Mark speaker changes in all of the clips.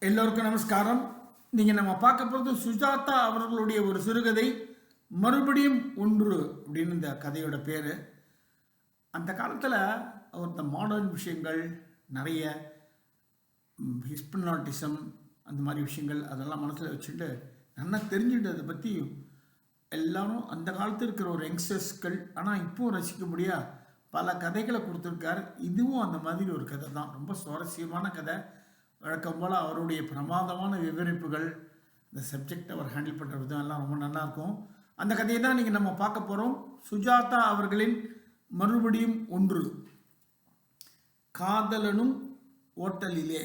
Speaker 1: எல்லோருக்கும் நமஸ்காரம். நீங்கள் நம்ம பார்க்க போகிறது சுஜாதா அவர்களுடைய ஒரு சிறுகதை மறுபடியும் ஒன்று அப்படின்னு இந்த கதையோட பேர். அந்த காலத்தில் அவர் இந்த மாடர்ன் விஷயங்கள் நிறைய ஹிஸ்பனாட்டிசம் அந்த மாதிரி விஷயங்கள் அதெல்லாம் மனசில் வச்சுட்டு நல்லா தெரிஞ்சுட்டதை பற்றி எல்லாரும் அந்த காலத்தில் இருக்கிற ஒரு யங்ஸ்டர்ஸ்கள் ஆனால் இப்போவும் ரசிக்கும்படியா பல கதைகளை கொடுத்துருக்கார். இதுவும் அந்த மாதிரி ஒரு கதை தான். ரொம்ப சுவாரஸ்யமான கதை. வழக்கம் போல் அவருடைய பிரமாதமான விவரிப்புகள், இந்த சப்ஜெக்ட் அவர் ஹேண்டில் பண்ணுற விதம் எல்லாம் ரொம்ப நல்லாயிருக்கும். அந்த கதையை தான் நீங்கள் நம்ம பார்க்க போகிறோம். சுஜாதா அவர்களின் மறுபடியும் ஒன்று. காதலனும் ஓட்டலிலே.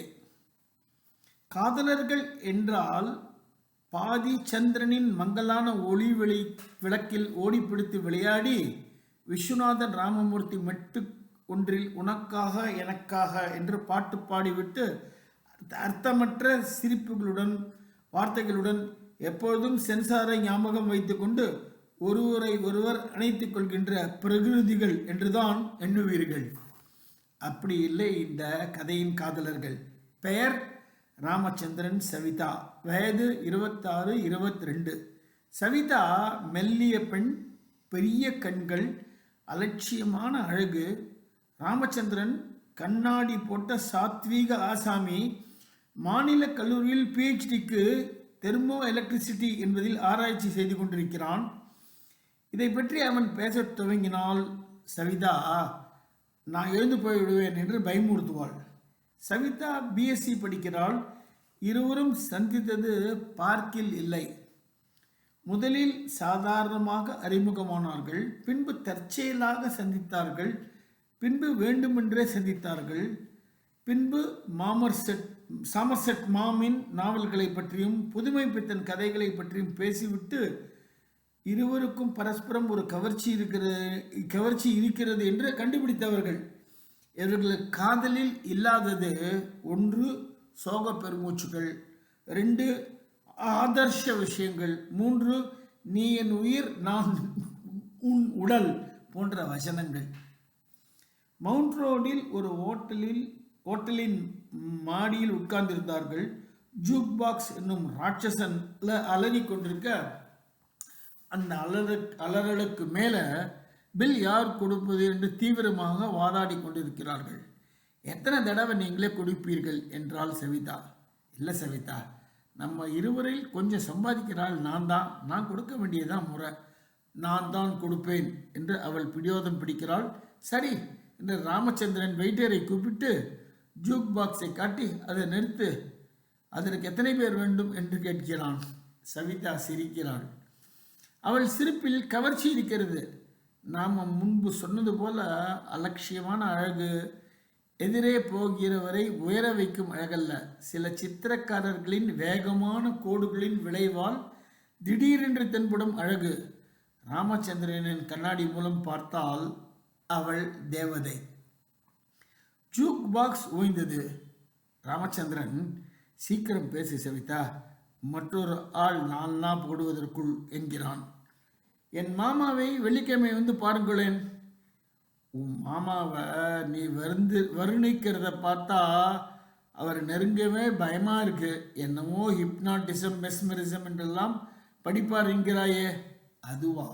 Speaker 1: காதலர்கள் என்றால் பாதி சந்திரனின் மங்கலான ஒளி விளக்கில் ஓடிப்பிடித்து விளையாடி விஸ்வநாதன் ராமமூர்த்தி மெட்டு ஒன்றில் உனக்காக எனக்காக என்று பாட்டு பாடிவிட்டு அர்த்தமற்ற சிரிப்புகளுடன் வார்த்தைகளுடன் எப்பொழுதும் சென்சாரை ஞாபகம் வைத்துக்கொண்டு ஒருவரை ஒருவர் அணைத்துக் கொள்கின்ற பிரகிருதிகள் என்றுதான் எண்ணுவீர்கள். அப்படி இல்லை இந்த கதையின் காதலர்கள். பெயர் ராமச்சந்திரன், சவிதா. வயது 26, 22. சவிதா மெல்லிய பெண், பெரிய கண்கள், அலட்சியமான அழகு. ராமச்சந்திரன் கண்ணாடி போட்ட சாத்வீக ஆசாமி. மாநில கல்லூரியில் பிஹெச்டிக்கு தெர்மோ எலக்ட்ரிசிட்டி என்பதில் ஆராய்ச்சி செய்து கொண்டிருக்கிறான். இதை பற்றி அவன் பேசத் துவங்கினால் சவிதா நான் எழுந்து போய்விடுவேன் என்று பயமுறுத்துவாள். சவிதா பிஎஸ்சி படிக்கிறாள். இருவரும் சந்தித்தது பார்க்கில் இல்லை. முதலில் சாதாரணமாக அறிமுகமானார்கள். பின்பு தற்செயலாக சந்தித்தார்கள். பின்பு வேண்டுமென்றே சந்தித்தார்கள். பின்பு சாமர்செட் மாமின் நாவல்களை பற்றியும் புதுமை பித்தன் கதைகளை பற்றியும் பேசிவிட்டு இருவருக்கும் பரஸ்பரம் ஒரு கவர்ச்சி இருக்கிறது என்று கண்டுபிடித்தவர்கள். இவர்கள் காதலில் இல்லாதது 1 சோக பெருமூச்சுகள், 2 ஆதர்ஷ விஷயங்கள், 3 நீ என் உயிர் நான் உன் உடல் போன்ற வசனங்கள். மவுண்ட் ரோடில் ஒரு ஓட்டலின் மாடியில் உட்கார்ந்திருந்தார்கள். ஜூக் பாக்ஸ் என்னும் ராட்சசன் அலறி கொண்டிருக்க அந்த அலறலுக்கு மேலே பில் யார் கொடுப்பது என்று தீவிரமாக வாதாடி கொண்டிருக்கிறார்கள். எத்தனை தடவை நீங்களே கொடுப்பீர்கள் என்றால் சவிதா. இல்லை சவிதா, நம்ம இருவரில் கொஞ்சம் சம்பாதிக்கிறாள் நான் கொடுக்க வேண்டியதான் முறை. நான் தான் கொடுப்பேன் என்று அவள் பிடிவாதம் பிடிக்கிறாள். சரி என்று ராமச்சந்திரன் வெயிட்டரை கூப்பிட்டு ஜூக் பாக்ஸை காட்டி அதை நிறுத்து, அதற்கு எத்தனை பேர் வேண்டும் என்று கேட்கிறான். சவிதா சிரிக்கிறாள். அவள் சிரிப்பில் கவர்ச்சி இருக்கிறது. நாம் முன்பு சொன்னது போல அலட்சியமான அழகு, எதிரே போகிறவரை உயர வைக்கும் அழகல்ல. சில சித்திரக்காரர்களின் வேகமான கோடுகளின் விளைவால் திடீரென்று தென்படும் அழகு. ராமச்சந்திரனின் கண்ணாடி மூலம் பார்த்தால் அவள் தேவதை. ஜூக் பாக்ஸ் ஓய்ந்தது. ராமச்சந்திரன், சீக்கிரம் பேசி சவிதா, மற்றொரு ஆள் நாள்னா போடுவதற்குள் என்கிறான். என் மாமாவை வெள்ளிக்கிழமை வந்து பாருங்களேன். உன் மாமாவை நீ வருணிக்கிறத பார்த்தா அவர் நெருங்கவே பயமா இருக்கு. என்னமோ ஹிப்னாட்டிசம் மெஸ்மரிசம் என்றெல்லாம் படிப்பார் என்கிறாயே. அதுவா?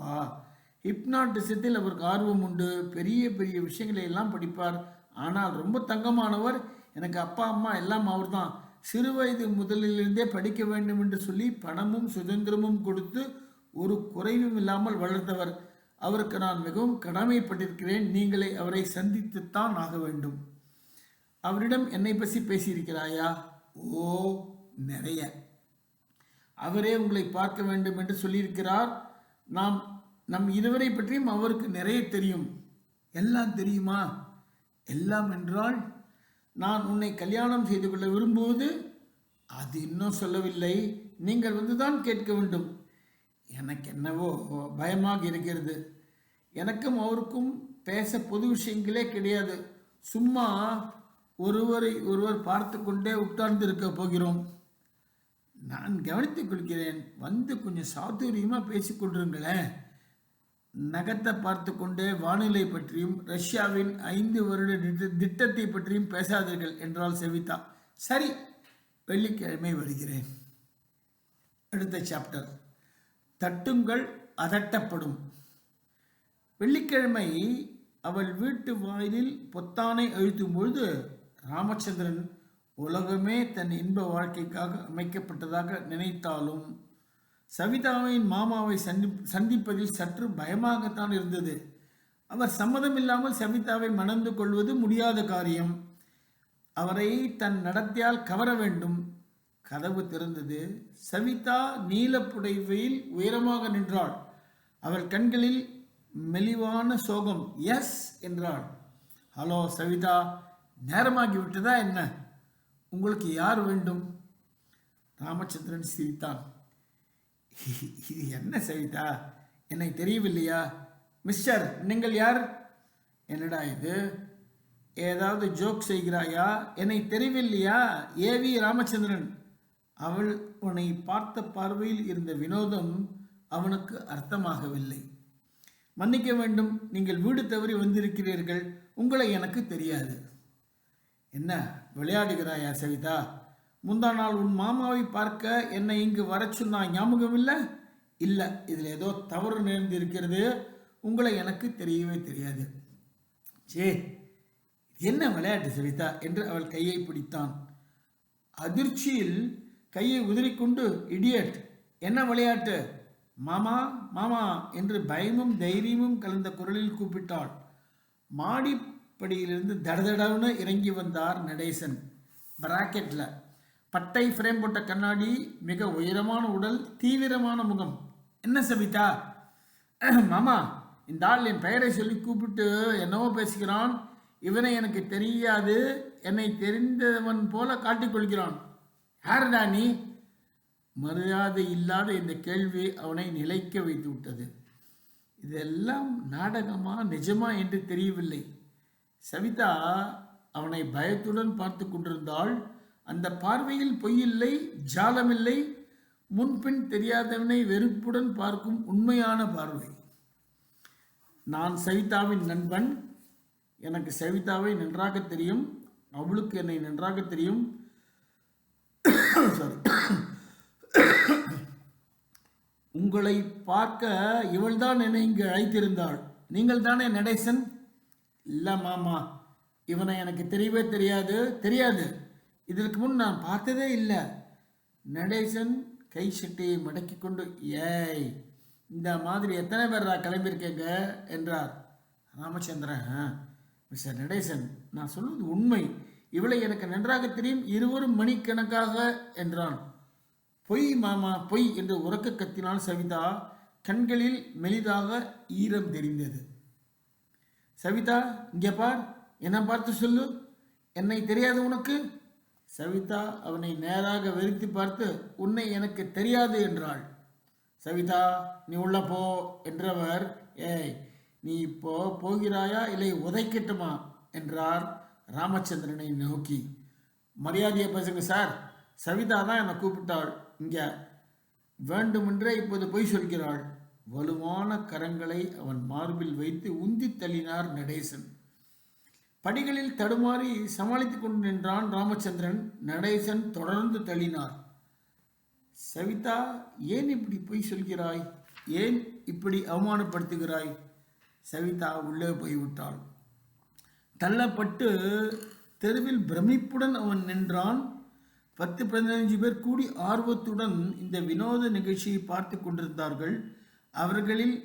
Speaker 1: ஹிப்னாட்டிசத்தில் அவருக்கு ஆர்வம் உண்டு. பெரிய பெரிய விஷயங்களை எல்லாம் படிப்பார். ஆனால் ரொம்ப தங்கமானவர். எனக்கு அப்பா அம்மா எல்லாம் அவர் தான். சிறு வயது முதலிலிருந்தே படிக்க வேண்டும் என்று சொல்லி பணமும் சுதந்திரமும் கொடுத்து ஒரு குறைவும் இல்லாமல் வளர்ந்தவர். அவருக்கு நான் மிகவும் கடமைப்பட்டிருக்கிறேன். நீங்களே அவரை சந்தித்துத்தான் ஆக வேண்டும். அவரிடம் என்னை பற்றி பேசியிருக்கிறாயா? ஓ, நிறைய. அவரே உங்களை பார்க்க வேண்டும் என்று சொல்லியிருக்கிறார். நம் இருவரை பற்றியும் அவருக்கு நிறைய தெரியும். எல்லாம் தெரியுமா? எல்லாம் என்றால் நான் உன்னை கல்யாணம் செய்து கொள்ள விரும்புவது அது இன்னும் சொல்லவில்லை. நீங்கள் வந்துதான் கேட்க வேண்டும். எனக்கு என்னவோ பயமாக இருக்கிறது. எனக்கும் அவருக்கும் பேச பொது விஷயங்களே கிடையாது. சும்மா ஒருவரை ஒருவர் பார்த்து கொண்டே உட்கார்ந்து இருக்க போகிறோம். நான் கவனித்துக் கொள்கிறேன். வந்து கொஞ்சம் சாதுரியமாக பேசிக்கொண்டிருங்களேன். நகத்தை பார்த்து கொண்டே வானிலை பற்றியும் ரஷ்யாவின் 5 வருட திட்டத்தை பற்றியும் பேசாதீர்கள் என்றால் சவிதா. சரி வெள்ளிக்கிழமை வருகிறேன். அடுத்த சாப்டர், தட்டுங்கள் அதட்டப்படும். வெள்ளிக்கிழமை அவள் வீட்டு வாயிலில் பொத்தானை அழுத்தும் பொழுது ராமச்சந்திரன் உலகமே தன் இன்ப வாழ்க்கைக்காக அமைக்கப்பட்டதாக நினைத்தாலும் சவிதாவின் மாமாவை சந்திப்பதில் சற்று பயமாகத்தான் இருந்தது. அவர் சம்மதமில்லாமல் சவிதாவை மணந்து கொள்வது முடியாத காரியம். அவரை தன் நடத்தையால் கவர வேண்டும். கதவு திறந்தது. சவிதா நீலப்புடைவையில் உயரமாக நின்றாள். அவள் கண்களில் மெலிவான சோகம். எஸ் என்றாள். ஹலோ சவிதா, நேரமாகி விட்டதா என்ன? உங்களுக்கு யார் வேண்டும்? ராமச்சந்திரன் சிரித்தான். இது என்ன சவிதா, என்னை தெரியவில்லையா? மிஸ்டர், நீங்கள் யார்? என்னடா இது, ஏதாவது ஜோக் செய்கிறாயா? என்னை தெரியவில்லையா? ஏவி ராமச்சந்திரன். அவனை பார்த்த பார்வையில் இருந்த வினோதம் அவனுக்கு அர்த்தமாகவில்லை. மன்னிக்க வேண்டும், நீங்கள் வீடு தவறி வந்திருக்கிறீர்கள். உங்களை எனக்கு தெரியாது. என்ன விளையாடுகிறாயா சவிதா? முந்தா நாள் உன் மாமாவை பார்க்க என்னை இங்கு வர சொன்னா ஞாபகம் இல்லை? இல்லை, இதில் ஏதோ தவறு நேர்ந்திருக்கிறது. உங்களை எனக்கு தெரியவே தெரியாது. சே, என்ன விளையாட்டு சவிதா என்று அவள் கையை பிடித்தான். அதிர்ச்சியில் கையை உதறிக்கொண்டு, இடியட், என்ன விளையாட்டு? மாமா மாமா என்று பயமும் தைரியமும் கலந்த குரலில் கூப்பிட்டாள். மாடிப்படியிலிருந்து தடதடவுன்னு இறங்கி வந்தார் நடேசன். பிராக்கெட்ல பட்டை ஃப்ரேம் போட்ட கண்ணாடி, மிக உயரமான உடல், தீவிரமான முகம். என்ன சவிதா? மாமா, இந்த ஆள் என் பெயரை சொல்லி கூப்பிட்டு என்னவோ பேசுகிறான். இவனை எனக்கு தெரியாது, என்னை தெரிந்தவன் போல காட்டிக்கொள்கிறான். யாருடா நீ? மரியாதை இல்லாத இந்த கேள்வி அவனை நிலைக்க வைத்து விட்டது. இதெல்லாம் நாடகமா நிஜமா என்று தெரியவில்லை. சவிதா அவனை பயத்துடன் பார்த்து கொண்டிருந்தாள். அந்த பார்வையில் பொய்யில்லை, ஜாலமில்லை, முன்பின் தெரியாதவனை வெறுப்புடன் பார்க்கும் உண்மையான பார்வை. நான் சவிதாவின் நண்பன். எனக்கு சவிதாவை நன்றாக தெரியும். அவளுக்கு என்னை நன்றாக தெரியும். சாரி, உங்களை பார்க்க இவள்தான் என்னை இங்கு அழைத்திருந்தாள். நீங்கள் தானே நடேசன்? இல்லை மாமா, இவனை எனக்கு தெரியவே தெரியாது. இதற்கு முன் நான் பார்த்ததே இல்லை. நடேசன் கை சட்டையை மடக்கி கொண்டு, ஏய், இந்த மாதிரி எத்தனை பேரா கிளம்பியிருக்கேங்க என்றார். ராமச்சந்திரன், மிஸ்டர் நடேசன், நான் சொல்வது உண்மை. இவளை எனக்கு நன்றாக தெரியும். இருவரும் மணிக்கணக்காக என்றான். பொய் மாமா, பொய் என்று உரக்க கத்தினாள் சவிதா. கண்களில் மெலிதாக ஈரம் தெரிந்தது. சவிதா, இங்கே பார், என்னை பார்த்து சொல்லு. என்னை தெரியாது உனக்கு? சவிதா அவனை நேராக வெறித்து பார்த்து, உன்னை எனக்கு தெரியாது என்றாள். சவிதா, நீ உள்ள போ என்றவர், ஏய், நீ இப்போ போகிறாயா இல்லை உதைக்கட்டுமா என்றார் ராமச்சந்திரனை நோக்கி. மரியாதையை பேசுங்க சார். சவிதா தான் என்னை கூப்பிட்டாள். இங்கே வேண்டுமென்றே இப்போது பொய் சொல்கிறாள். வலுவான கரங்களை அவன் மார்பில் வைத்து உந்தி தள்ளினார் நடேசன். படிகளில் தடுமாறி சமாளித்துக் கொண்டு நின்றான் ராமச்சந்திரன். நடேசன் தொடர்ந்து தள்ளினார். சவிதா, ஏன் இப்படி பொய் சொல்கிறாய்? ஏன் இப்படி அவமானப்படுத்துகிறாய்? சவிதா உள்ளே போய்விட்டாள். தள்ளப்பட்டு தெருவில் பிரமிப்புடன் அவன் நின்றான். 10-15 பேர் கூடி ஆர்வத்துடன் இந்த வினோத நிகழ்ச்சியை பார்த்து கொண்டிருந்தார்கள். அவர்களில்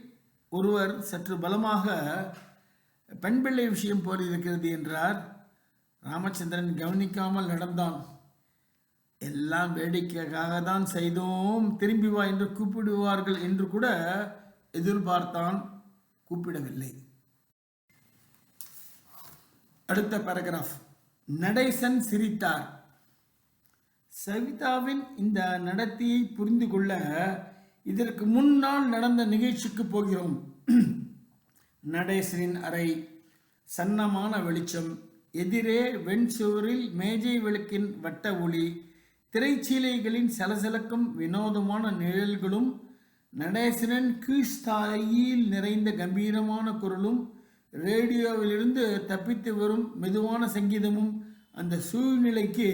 Speaker 1: ஒருவர் சற்று பலமாக, பெண் பிள்ளை விஷயம் போல் இருக்கிறது என்றார். ராமச்சந்திரன் கவனிக்காமல் நடந்தான். எல்லாம் வேடிக்கைக்காக தான் செய்தோம், திரும்பி வா என்று கூப்பிடுவார்கள் என்று கூட எதிர்பார்த்தான். கூப்பிடவில்லை. அடுத்த பேராகிராஃப். நடேசன் சிரித்தார். சவிதாவின் இந்த நடத்தையை புரிந்து கொள்ள இதற்கு முன்னால் நடந்த நிகழ்ச்சிக்கு போகிறோம். நடேசனின் அறை, சன்னமான வெளிச்சம், எதிரே வெண்சுவரில் மேஜை விளக்கின் வட்ட ஒளி, திரைச்சீலைகளின் சலசலக்கும் வினோதமான நிழல்களும், நடேசனின் கீழ்ஸ்தாயில் நிறைந்த கம்பீரமான குரலும், ரேடியோவிலிருந்து தப்பித்து வரும் மெதுவான சங்கீதமும் அந்த சூழ்நிலைக்கு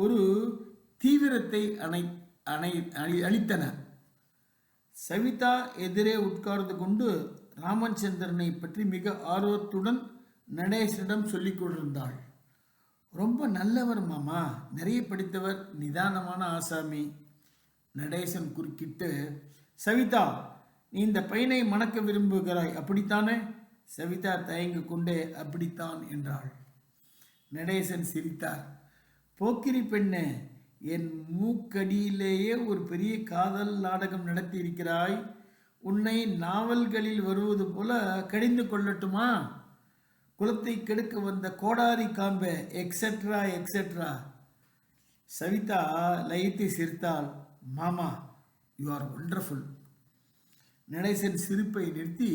Speaker 1: ஒரு தீவிரத்தை அளித்தன. சவிதா எதிரே உட்கார்ந்து கொண்டு ராமச்சந்திரனை பற்றி மிக ஆர்வத்துடன் நடேசனிடம் சொல்லிக் கொண்டிருந்தாள். ரொம்ப நல்லவர் மாமா, நிறைய படித்தவர், நிதானமான ஆசாமி. நடேசன் குறுக்கிட்டு, சவிதா, நீ இந்த பையனை மணக்க விரும்புகிறாய், அப்படித்தானே? சவிதா தயங்க கொண்டே அப்படித்தான் என்றாள். நடேசன் சிரித்தார். போக்கிரி பெண்ணே, என் மூக்கடியிலேயே ஒரு பெரிய காதல் நாடகம் நடத்தி இருக்கிறாய். உன்னை நாவல்களில் வருவது போல கடிந்து கொள்ளட்டுமா? குலத்தை கெடுக்க வந்த கோடாரி காம்பே, எக்ஸெட்ரா எக்ஸெட்ரா. சவிதா லயித்து சிரித்தாள். மாமா, யூ ஆர் ஒண்டர்ஃபுல். நடேசன் சிரிப்பை நிறுத்தி,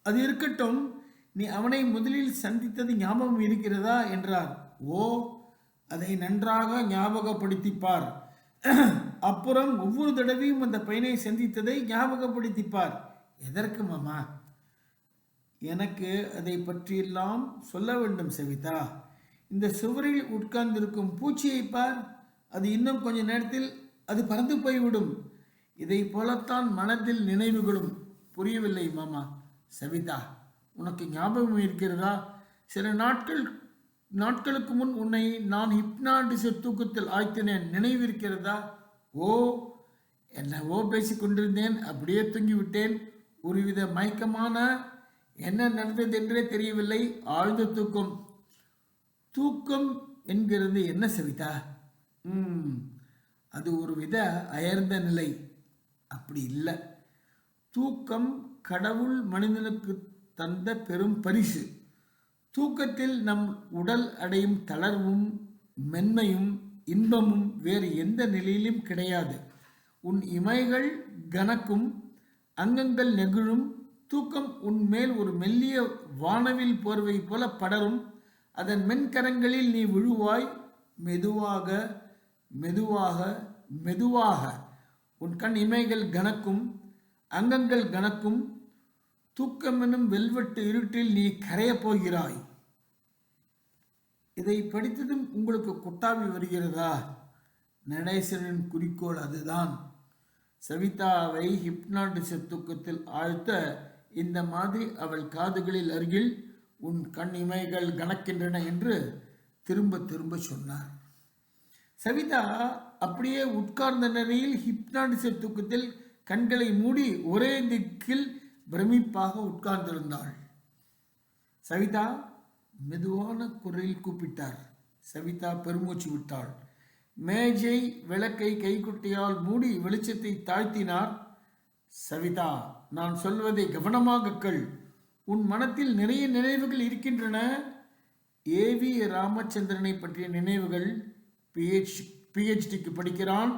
Speaker 1: அது இருக்கட்டும், நீ அவனை முதலில் சந்தித்தது ஞாபகம் இருக்கிறதா என்றார். ஓ, அதை நன்றாக ஞாபகப்படுத்திப்பார். அப்புறம் ஒவ்வொரு தடவையும் அந்த பையனை சந்தித்ததை ஞாபகப்படுத்திப்பார். எதற்கு மாமா? எனக்கு அதை பற்றியெல்லாம் சொல்ல வேண்டும் சவிதா. இந்த சுவரில் உட்கார்ந்திருக்கும் பூச்சியை பார், அது இன்னும் கொஞ்ச நேரத்தில் அது பறந்து போய்விடும். இதை போலத்தான் மனதில் நினைவுகளும். புரியவில்லை மாமா. சவிதா, உனக்கு ஞாபகம் இருக்கிறதா? சில நாட்களுக்கு முன் உன்னை நான் ஹிப்னாட்டிச தூக்கத்தில் ஆய்த்தினேன், நினைவிருக்கிறதா? ஓ, என்னவோ பேசிக்கொண்டிருந்தேன், அப்படியே தூங்கிவிட்டேன். ஒருவித மயக்கமான, என்ன நடந்தது என்றே தெரியவில்லை, ஆழ்ந்த தூக்கம். தூக்கம் என்கிறது என்ன சவிதா? அது ஒரு வித அயர்ந்த நிலை. அப்படி இல்லை. தூக்கம் கடவுள் மனிதனுக்கு தந்த பெரும் பரிசு. தூக்கத்தில் நம் உடல் அடையும் தளர்வும் மென்மையும் இன்பமும் வேறு எந்த நிலையிலும் கிடையாது. உன் இமைகள் கனக்கும், அங்கங்கள் நெகிழும். தூக்கம் உன் மேல் ஒரு மெல்லிய வானவில் போர்வை போல படரும். அதன் மென்கரங்களில் நீ விழுவாய். மெதுவாக மெதுவாக மெதுவாக உன் கண் இமைகள் கனக்கும், அங்கங்கள் கனக்கும். தூக்கமெனும் வெல்வெட்டு இருட்டில் நீ கரையப் போகிறாய். இதை படித்ததும் உங்களுக்கு கொட்டாவி வருகிறதா? நடேசனின் குறிக்கோள் அதுதான். சவிதாவை ஹிப்னாட்டிச தூக்கத்தில் ஆழ்த்த இந்த மாதிரி அவள் காதுகளில் அருகில் உன் கண் இமைகள் கனக்கின்றன என்று திரும்ப திரும்ப சொன்னார். சவிதா அப்படியே உட்கார்ந்த நிலையில் ஹிப்னாட்டிச தூக்கத்தில் கண்களை மூடி ஒரே திக்கில் பிரமிப்பாக உட்கார்ந்திருந்தாள். சவிதா, மெதுவான குரலில் கூப்பிட்டார். சவிதா பெருமூச்சு விட்டாள். மேஜை விளக்கை கைக்குட்டையால் மூடி வெளிச்சத்தை தாழ்த்தினார். சவிதா, நான் சொல்வதை கவனமாக கேள். உன் மனத்தில் நிறைய நினைவுகள் இருக்கின்றன. ஏவி ராமச்சந்திரனை பற்றிய நினைவுகள். பிஹெச்டிக்கு படிக்கிறான்.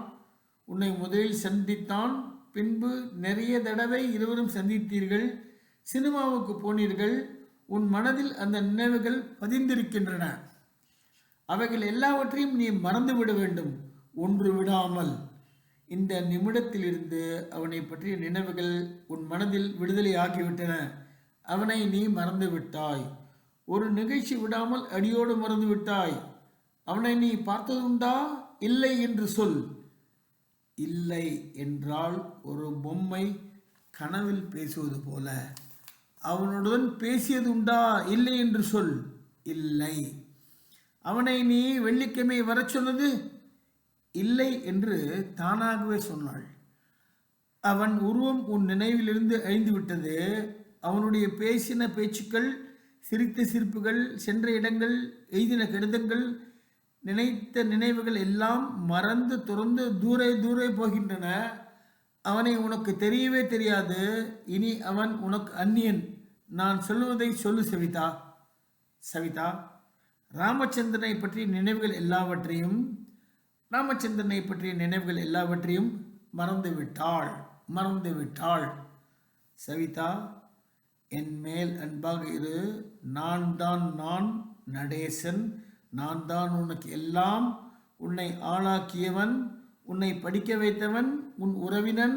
Speaker 1: உன்னை முதலில் சந்தித்தான். பின்பு நிறைய தடவை இருவரும் சந்தித்தீர்கள். சினிமாவுக்கு போனீர்கள். உன் மனதில் அந்த நினைவுகள் பதிந்திருக்கின்றன. அவைகள் எல்லாவற்றையும் நீ மறந்துவிட வேண்டும், ஒன்று விடாமல். இந்த நிமிடத்திலிருந்து அவனை பற்றிய நினைவுகள் உன் மனதில் விடுதலை ஆகிவிட்டன. அவனை நீ மறந்து விட்டாய். ஒரு நிகழ்ச்சி விடாமல் அடியோடு மறந்து விட்டாய். அவனை நீ பார்த்ததுண்டா? இல்லை என்று சொல். இல்லை என்றால் ஒரு பொம்மை கனவில் பேசுவது போல. அவனுடன் பேசியதுண்டா? இல்லை என்று சொல். இல்லை. அவனை நீ வெள்ளிக்கிழமை வரச் சொன்னது? இல்லை என்று தானாகவே சொன்னாள். அவன் உருவம் உன் நினைவிலிருந்து அழிந்துவிட்டது. அவனுடைய பேசின பேச்சுக்கள், சிரித்த சிரிப்புகள், சென்ற இடங்கள், எய்தின கடிதங்கள், நினைத்த நினைவுகள் எல்லாம் மறந்து துறந்து தூரே தூரே போகின்றன. அவனை உனக்கு தெரியவே தெரியாது. இனி அவன் உனக்கு அந்நியன். நான் சொல்லுவதை சொல்லு சவிதா. சவிதா, ராமச்சந்திரனை பற்றிய நினைவுகள் எல்லாவற்றையும் மறந்து விட்டாள். சவிதா, என் மேல் அன்பாக இரு. நான் நடேசன். நான் தான் உனக்கு எல்லாம். உன்னை ஆளாக்கியவன், உன்னை படிக்க வைத்தவன், உன் உறவினன்,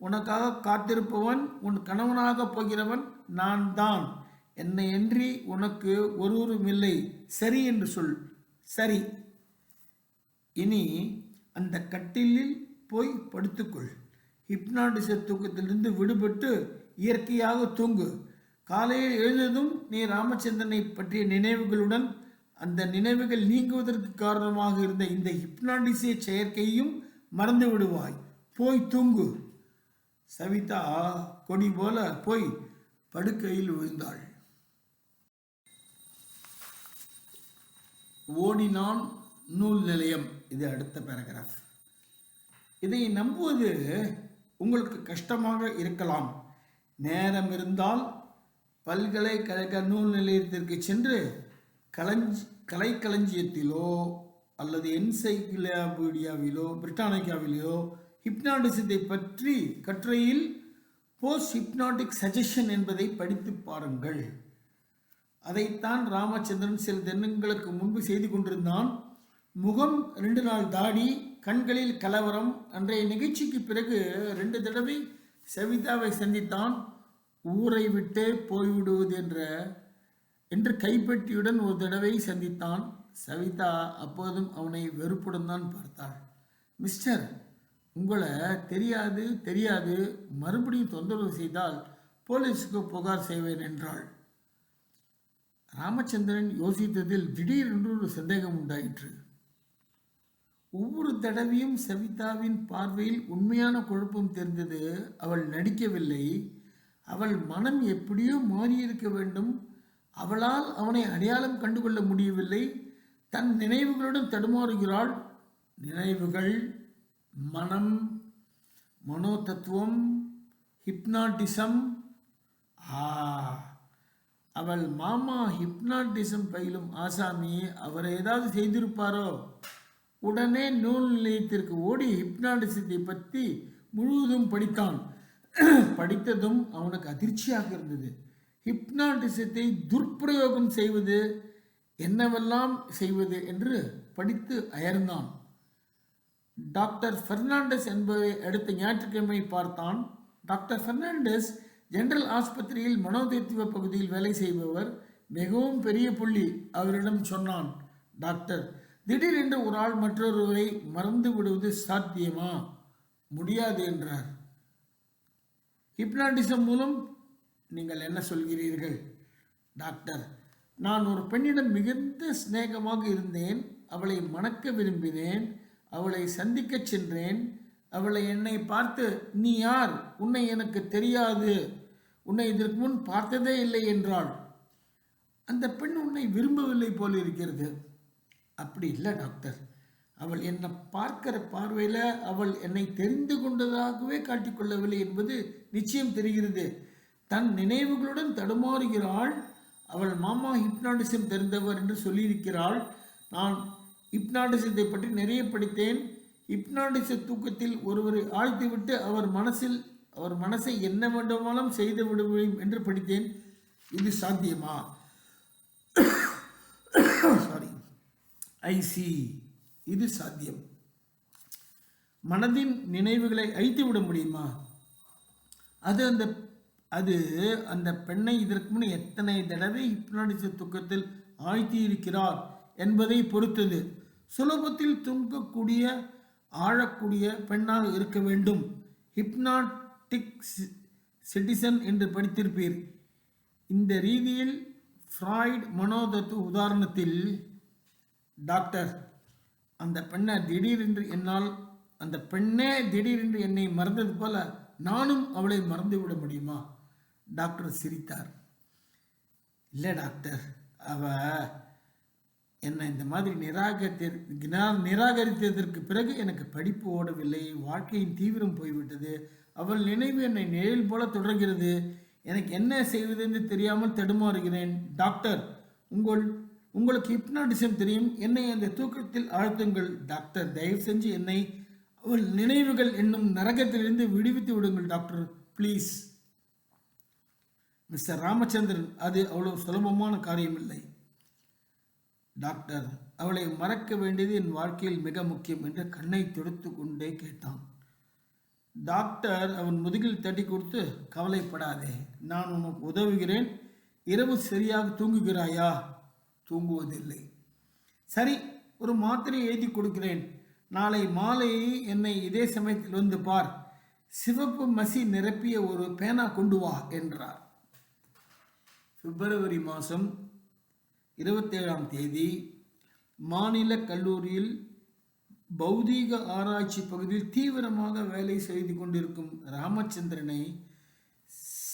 Speaker 1: உனக்காக காத்திருப்பவன், உன் கணவனாக போகிறவன் நான் தான். என்னை என்று உனக்கு ஒருவரும் இல்லை. சரி என்று சொல். சரி. இனி அந்த கட்டிலில் போய் படுத்துக்கொள். ஹிப்னாட்டிச தூக்கத்திலிருந்து விடுபட்டு இயற்கையாக தூங்கு. காலையில் எழுந்ததும் நீ ராமச்சந்திரனை பற்றிய நினைவுகளுடன் அந்த நினைவுகள் நீங்குவதற்கு காரணமாக இருந்த இந்த ஹிப்னாட்டிச செயற்கையும் மறந்து விடுவாய். போய் தூங்கு. சவிதா கொடி போல போய் படுக்கையில் விழுந்தாள். ஓடினான் நூல் நிலையம். இது அடுத்த பேராகிராஃப். இதை நம்புவது உங்களுக்கு கஷ்டமாக இருக்கலாம். நேரம் இருந்தால் பல்கலைக்கழக நூல் நிலையத்திற்கு சென்று கலைக்களஞ்சியத்திலோ அல்லது என்சைக்ளோபீடியாவிலோ பிரிட்டானிக்காவிலோ ஹிப்னாட்டிசத்தை பற்றி கட்டுரையில் போஸ்ட் ஹிப்னாட்டிக் சஜஷன் என்பதை படித்து பாருங்கள். அதைத்தான் ராமச்சந்திரன் சில தினங்களுக்கு முன்பு செய்து கொண்டிருந்தான். முகம் 2 நாள் தாடி, கண்களில் கலவரம். அன்றைய நிகழ்ச்சிக்கு பிறகு 2 தடவை சவிதாவை சந்தித்தான். ஊரை விட்டே போய்விடுவது என்று கைப்பற்றியுடன் ஒரு தடவை சந்தித்தான். சவிதா அப்போதும் அவனை வெறுப்புடன் தான் பார்த்தாள். மிஸ்டர், உங்களை தெரியாது மறுபடியும் தொந்தரவு செய்தால் போலீஸுக்கு புகார் செய்வேன் என்றாள். ராமச்சந்திரன் யோசித்ததில் திடீரென்று ஒரு சந்தேகம் உண்டாயிற்று. ஒவ்வொரு தடவையும் சவிதாவின் பார்வையில் உண்மையான குழப்பம் தெரிந்தது. அவள் நடிக்கவில்லை. அவள் மனம் எப்படியோ மாறியிருக்க வேண்டும். அவளால் அவனை அடையாளம் கண்டுகொள்ள முடியவில்லை. தன் நினைவுகளுடன் தடுமாறுகிறாள். நினைவுகள், மனம், மனோதத்துவம், ஹிப்னாட்டிசம். அவள் மாமா ஹிப்னாட்டிசம் பயிலும் ஆசாமி அவர் ஏதாவது செய்திருப்பாரோ? உடனே நூல் நிலையத்திற்கு ஓடி ஹிப்னாட்டிசத்தை பற்றி முழுவதும் படித்தான். படித்ததும் அவனுக்கு அதிர்ச்சியாக இருந்தது. ஹிப்னாட்டிசத்தை துர்ப்பிரயோகம் செய்வது, என்னவெல்லாம் செய்வது என்று படித்து அயர்ந்தான். டாக்டர் பெர்னாண்டஸ் என்பவரை அடுத்த ஞாயிற்றுக்கிழமை பார்த்தான். டாக்டர் பெர்னாண்டஸ் ஜெனரல் ஆஸ்பத்திரியில் மனோதத்துவ பகுதியில் வேலை செய்பவர். மிகவும் பெரிய புள்ளி. அவரிடம் சொன்னான், டாக்டர், திடீரென்று ஒரு ஆள் மற்றொருவரை மறந்து விடுவது சாத்தியமா? முடியாது என்றார். ஹிப்னாட்டிசம் மூலம் நீங்கள் என்ன சொல்கிறீர்கள்? டாக்டர், நான் ஒரு பெண்ணிடம் மிகுந்த சிநேகமாக இருந்தேன். அவளை மணக்க விரும்பினேன். அவளை சந்திக்கச் சென்றேன். அவளை என்னை பார்த்து, நீ யார்? உன்னை எனக்கு தெரியாது. உன்னை இதற்கு முன் பார்த்ததே இல்லை என்றாள். அந்த பெண் உன்னை விரும்பவில்லை போல் இருக்கிறது. அப்படி இல்லை டாக்டர். அவள் என்னை பார்க்கிற பார்வையில் அவள் என்னை தெரிந்து கொண்டதாகவே காட்டிக்கொள்ளவில்லை என்பது நிச்சயம் தெரிகிறது. தன் நினைவுகளுடன் தடுமாறுகிறாள். அவள் மாமா ஹிப்னாட்டிசம் தெரிந்தவர் என்று சொல்லியிருக்கிறாள். நான் ஹிப்னாட்டிசத்தை பற்றி நிறைய படித்தேன். ஹிப்னாட்டிச தூக்கத்தில் ஒருவரை ஆழ்த்திவிட்டு அவர் மனசை என்ன வேண்டுமானாலும் செய்து விட முடியும் என்று படித்தேன். இது சாத்தியமா? சாரி, ஐசி, இது சாத்தியம். மனதின் நினைவுகளை அழித்து விட முடியுமா? அது அந்த பெண்ணை இதற்கு முன் எத்தனை தடவை ஹிப்னாட்டிச தூக்கத்தில் ஆழ்த்தி இருக்கிறார் என்பதை பொறுத்தது. சுலபத்தில் தூங்கக்கூடிய ஆழக்கூடிய பெண்ணாக இருக்க வேண்டும். ஹிப்னாட்டிக் சிட்டிசன் என்று படித்திருப்பீர். இந்த ரீதியில் ஃப்ராய்ட் மனோதத்துவ உதாரணத்தில், டாக்டர், அந்த பெண்ணே திடீரென்று என்னை மறந்தது போல நானும் அவளை மறந்துவிட முடியுமா? டாக்டர் சிரித்தார். இல்லை டாக்டர், அவ என்னை இந்த மாதிரி நிராகரித்ததற்கு பிறகு எனக்கு படிப்பு ஓடவில்லை. வாழ்க்கையின் தீவிரம் போய்விட்டது. அவள் நினைவு என்னை நிழல் போல தொடர்கிறது. எனக்கு என்ன செய்வதென்று தெரியாமல் தடுமாறுகிறேன். டாக்டர், உங்களுக்கு ஹிப்னாட்டிசம் தெரியும். என்னை அந்த தூக்கத்தில் ஆழ்த்துங்கள். டாக்டர், தயவு செஞ்சு என்னை அவள் நினைவுகள் என்னும் நரகத்திலிருந்து விடுவித்து விடுங்கள் டாக்டர், ப்ளீஸ். மிஸ்டர் ராமச்சந்திரன், அது அவ்வளவு சுலபமான காரியமில்லை. டாக்டர், அவளை மறக்க வேண்டியது என் வாழ்க்கையில் மிக முக்கியம் என்று கண்ணை துடைத்து கொண்டே கேட்டான். டாக்டர் அவன் முதுகில் தட்டி கொடுத்து, கவலைப்படாதே, நான் உனக்கு உதவுகிறேன். இரவு சரியாக தூங்குகிறாயா? தூங்குவதில்லை. சரி, ஒரு மாத்திரை எழுதி கொடுக்கிறேன். நாளை மாலை என்னை இதே சமயத்தில் வந்து பார், சிவப்பு மசி நிரப்பிய ஒரு பேனா கொண்டு வா என்றார். பிப்ரவரி மாதம் 27ஆம் தேதி மாநில கல்லூரியில் பௌதீக ஆராய்ச்சி பகுதியில் தீவிரமாக வேலை செய்து கொண்டிருக்கும் ராமச்சந்திரனை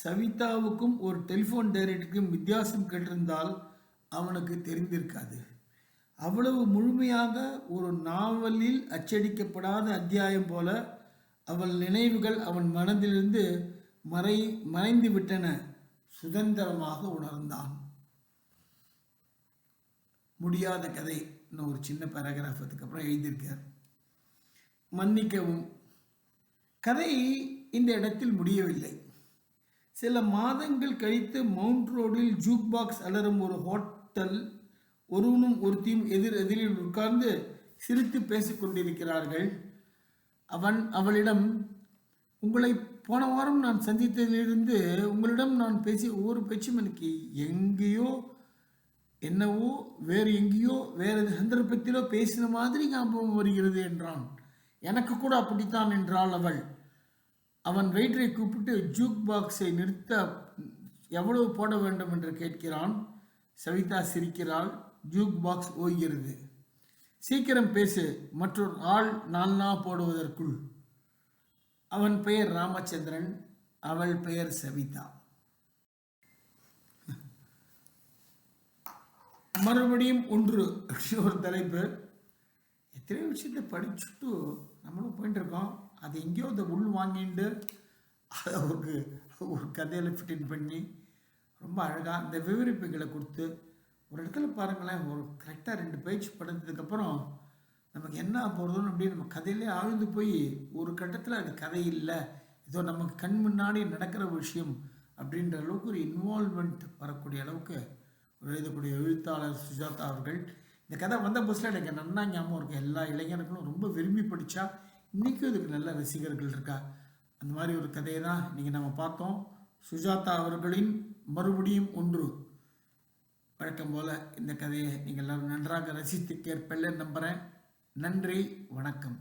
Speaker 1: சவிதாவுக்கும் ஒரு டெலிஃபோன் டைரக்டருக்கும் வித்தியாசம் கேட்டிருந்தால் அவனுக்கு தெரிந்திருக்காது. அவ்வளவு முழுமையாக ஒரு நாவலில் அச்சடிக்கப்படாத அத்தியாயம் போல அவள் நினைவுகள் அவன் மனதிலிருந்து மறைந்து விட்டன. சுதந்திரமாக உணர்ந்தான். முடியாத கதை ஒரு சின்ன பேராகிராஃப் அதுக்கப்புறம் எழுதியிருக்கார். மன்னிக்கவும், கதை இந்த இடத்தில் முடியவில்லை. சில மாதங்கள் கழித்து மவுண்ட் ரோடில் ஜூக் பாக்ஸ் அலரும் ஒரு ஹோட்டல், ஒருவனும் ஒருத்தியும் எதிரில் உட்கார்ந்து சிரித்து பேசிக் கொண்டிருக்கிறார்கள். அவளிடம், உங்களை போன வாரம் நான் சந்தித்ததிலிருந்து உங்களிடம் நான் பேசிய ஒவ்வொரு பேச்சும் எனக்கு எங்கேயோ என்னவோ வேறு எங்கேயோ வேறு சந்தர்ப்பத்திலோ பேசின மாதிரி ஞாபகம் வருகிறது என்றான். எனக்கு கூட அப்படித்தான் என்றாள் அவள். அவன் வெயிட்டரை கூப்பிட்டு ஜூக் பாக்ஸை நிறுத்த எவ்வளவு போட வேண்டும் என்று கேட்கிறான். சவிதா சிரிக்கிறாள். ஜூக் பாக்ஸ் ஓய்கிறது. சீக்கிரம் பேசு, மற்றொரு ஆள் நால்னா போடுவதற்குள். அவன் பெயர் ராமச்சந்திரன், அவள் பெயர் சவிதா. மறுபடியும் ஒன்று ஒரு தலைப்பு. எத்தனையோ விஷயத்தை படிச்சுட்டு நம்மளும் போயிட்டு இருக்கோம். அது எங்கேயோ அதை உள் வாங்கிட்டு அதை ஒரு கதையில் ஃபிட்டின் பண்ணி ரொம்ப அழகாக அந்த விவரிப்புகளை கொடுத்து ஒரு இடத்துல பாருங்களேன், ஒரு கரெக்டாக 2 பேஜ் படித்ததுக்கப்புறம் நமக்கு என்ன போகிறதுன்னு அப்படின்னு நம்ம கதையிலே ஆழ்ந்து போய் ஒரு கட்டத்தில் அது கதை இல்லை, ஏதோ நமக்கு கண் முன்னாடி நடக்கிற விஷயம் அப்படின்ற அளவுக்கு ஒரு இன்வால்மெண்ட் வரக்கூடிய அளவுக்கு ஒரு எழுதக்கூடிய எழுத்தாளர் சுஜாதா அவர்கள். இந்த கதை வந்த புதுசில் எனக்கு நன்னா ஞாபகம் இருக்குது. எல்லா இளைஞர்களும் ரொம்ப விரும்பி படித்தா இன்றைக்கும் இதுக்கு நல்ல ரசிகர்கள் இருக்கா. அந்த மாதிரி ஒரு கதையை தான் இன்றைக்கி நம்ம பார்த்தோம். சுஜாதா அவர்களின் மறுபடியும் ஒன்று. வழக்கம் போல் இந்த கதையை நீங்கள் எல்லோரும் நன்றாக ரசித்து கேட்பல்ல நம்புகிறேன். நன்றி, வணக்கம்.